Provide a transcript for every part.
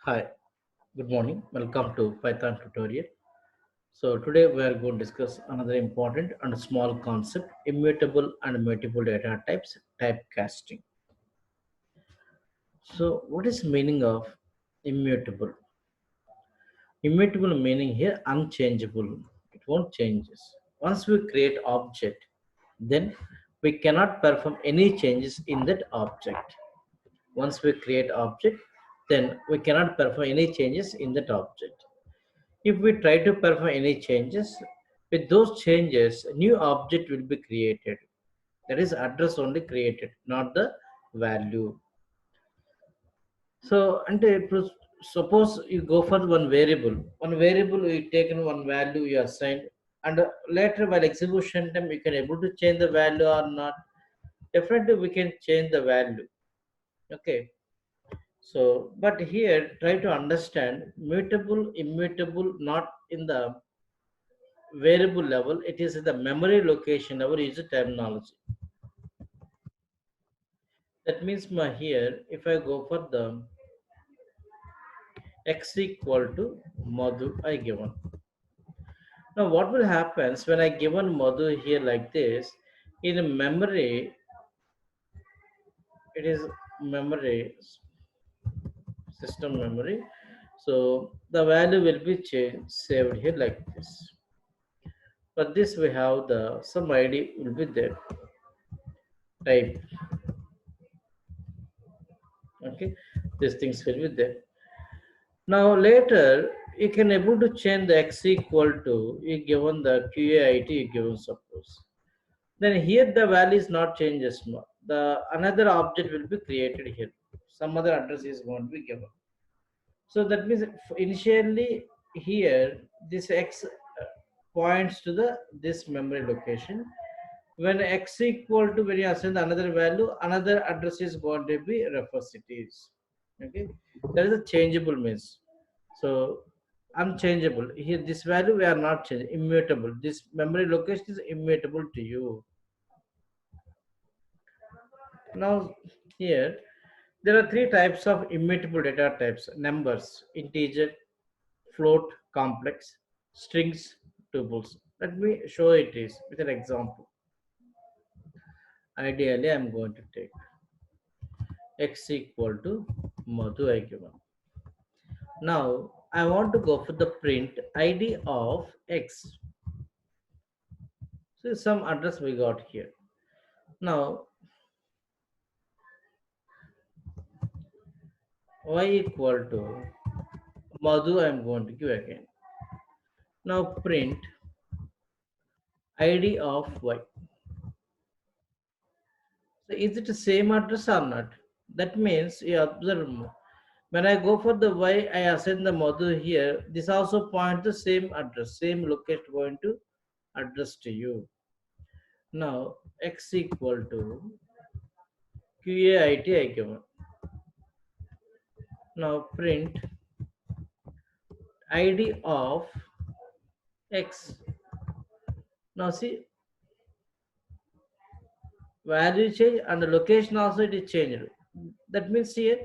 Hi, good morning. Welcome to Python tutorial. So today we are going to discuss another important and small concept, immutable and mutable data types, typecasting. So what is meaning of immutable? Immutable meaning here unchangeable. It won't change. Once we create object, then we cannot perform any changes in that object. Once we create object, then we cannot perform any changes in that object. If we try to perform any changes, with those changes, a new object will be created. That is address only created, not the value. So, and suppose you go for one variable you taken one value you assigned, and later while execution time you can able to change the value or not. Definitely we can change the value. Okay. So, but here try to understand mutable, immutable, not in the variable level, it is in the memory location level is the terminology. That means my here, if I go for the x equal to module I given. Now what will happens when I given module here like this, in memory, it is memory, system memory. So the value will be changed, saved here like this. For this we have the some ID will be there, type. Okay, these things will be there. Now later you can able to change the x equal to you given the QAIT you given suppose. Then here the value is not changes. The another object will be created here. Some other address is going to be given. So that means initially here this x points to the this memory location. When x equal to when you assign another value, another address is going to be refers it is. Okay, that is a changeable means. So unchangeable. Here this value we are not changing. Immutable. This memory location is immutable to you. Now here there are three types of immutable data types: numbers, integer, float, complex, strings, tuples. Let me show it is with an example. Ideally, I'm going to take x equal to Madhu I given. Now I want to go for the print ID of x. So some address we got here. Now y equal to Madhu I'm going to give again. Now print ID of y. So is it the same address or not? That means you observe when I go for the y, I assign the Madhu here. This also point the same address, same location going to address to you. Now x equal to QAIT I given. Now print ID of x. Now see value change and the location also it is changed. That means here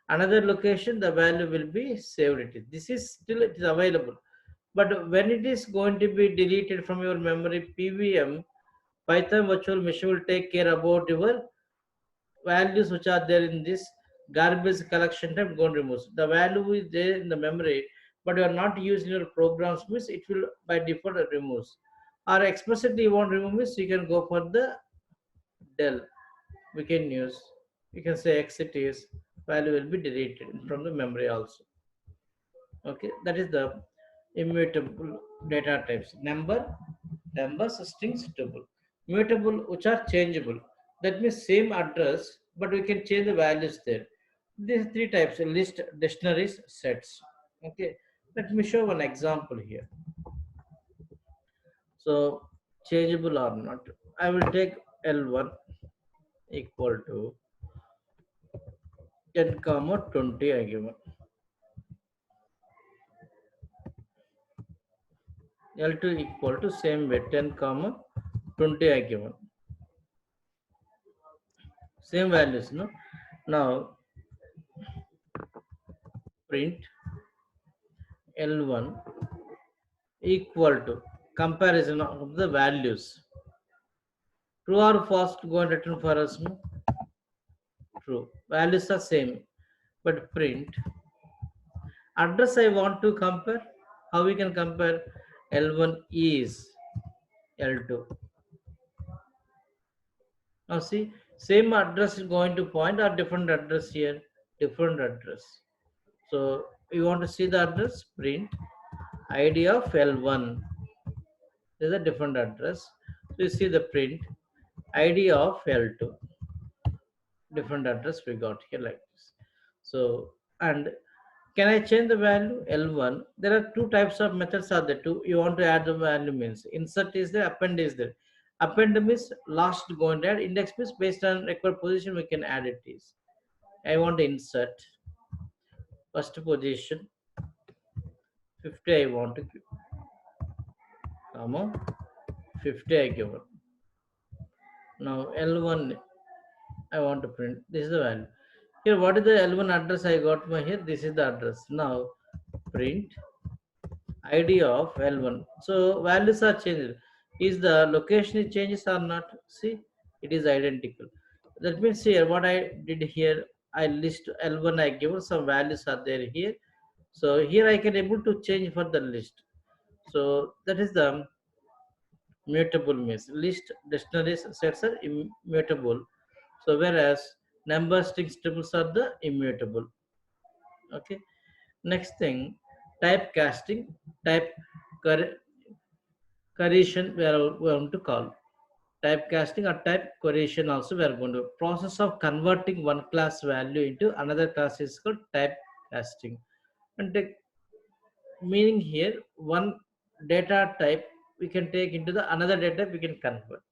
another location the value will be saved. This is still it is available. But when it is going to be deleted from your memory PVM, Python virtual machine will take care about your values which are there in this garbage collection type going to remove. The value is there in the memory, but you are not using your programs means it will by default removes. Or explicitly you want to remove means you can go for the del. We can use you can say exit is value will be deleted from the memory also. Okay, that is the immutable data types: numbers, strings, tuple. Mutable which are changeable, that means same address but we can change the values there. These three types: list, dictionaries, sets. Okay, let me show one example here. So changeable or not, I will take L1 equal to 10 comma 20 I given. L2 equal to same way 10 comma 20 I given. Same values, no? Now print L1 equal to comparison of the values. True or false going to return for us? No? True. Values are same. But print address I want to compare. How we can compare? L1 is L2. Now see, same address is going to point or different address here? Different address. So you want to see the address? Print ID of L1. This is a different address. So you see the print ID of L2. Different address we got here like this. So and can I change the value L1? There are two types of methods are there. Two you want to add the value means insert is there, append is there. Append means last going to add, index means based on required position we can add it is. I want to insert first position 50 I want to give, comma 50 I give it. Now L1 I want to print. This is the value. Here, what is the L1 address I got my here? This is the address. Now print ID of L1. So values are changed. Is the location changes or not? See, it is identical. That means here what I did here, I list L1 I give some values are there here. So here I can able to change for the list. So that is the mutable means list dictionary sets are immutable. So whereas number strings tables are the immutable. Okay. Next thing, typecasting, type correction we are going to call. Typecasting or type correction also we are going to process of converting one class value into another class is called typecasting. And the meaning here one data type we can take into the another data we can convert.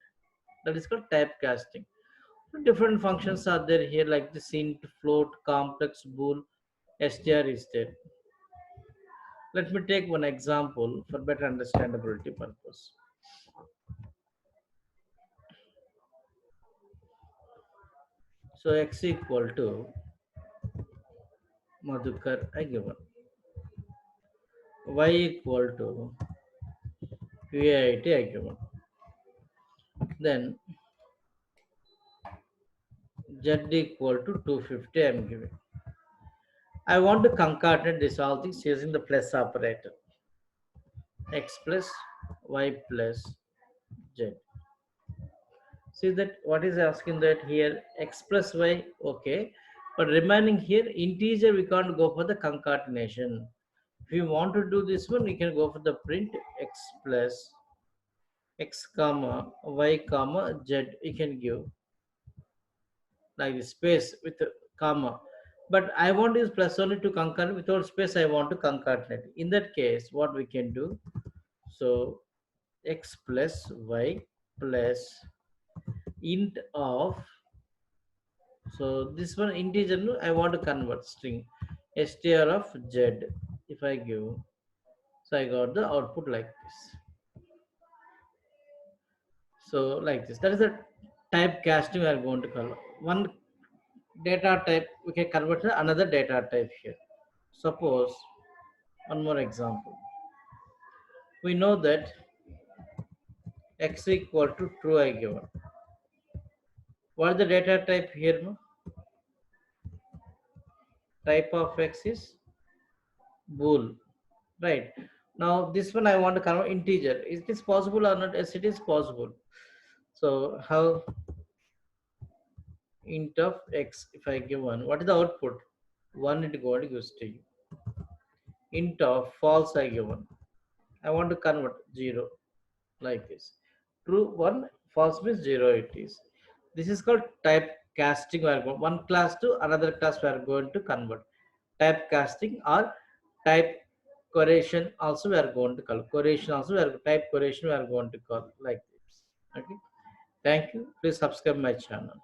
That is called typecasting. Different functions are there here like the int, float, complex, bool, str is there. Let me take one example for better understandability purpose. So x equal to Madhukar I given. Y equal to QAIT I given. Then Z equal to 250 I am giving. I want to concatenate this all things using the plus operator. X plus Y plus Z. See that what is asking that here x plus y, okay, but remaining here integer we can't go for the concatenation. If you want to do this one, we can go for the print x plus x comma y comma z. We can give like this space with a comma. But I want is plus only to concatenate without space. I want to concatenate. In that case, what we can do? So x plus y plus int of, so this one integer no, I want to convert string str of z. If I give, so I got the output like this. So like this, that is the typecasting we are going to call. One data type we can convert to another data type here. Suppose one more example. We know that x equal to true I given. What is the data type here? No? Type of x is bool. Right. Now this one I want to convert integer. Is this possible or not? Yes, it is possible. So how int of x, if I give one, what is the output? One it going to gives to you. Int of false I give one. I want to convert zero like this. True one, false means zero it is. This is called typecasting. We are going one class to another class we are going to convert. Typecasting or type correlation also we are going to call. Correlation also we are type correlation we are going to call like this. Okay. Thank you. Please subscribe my channel.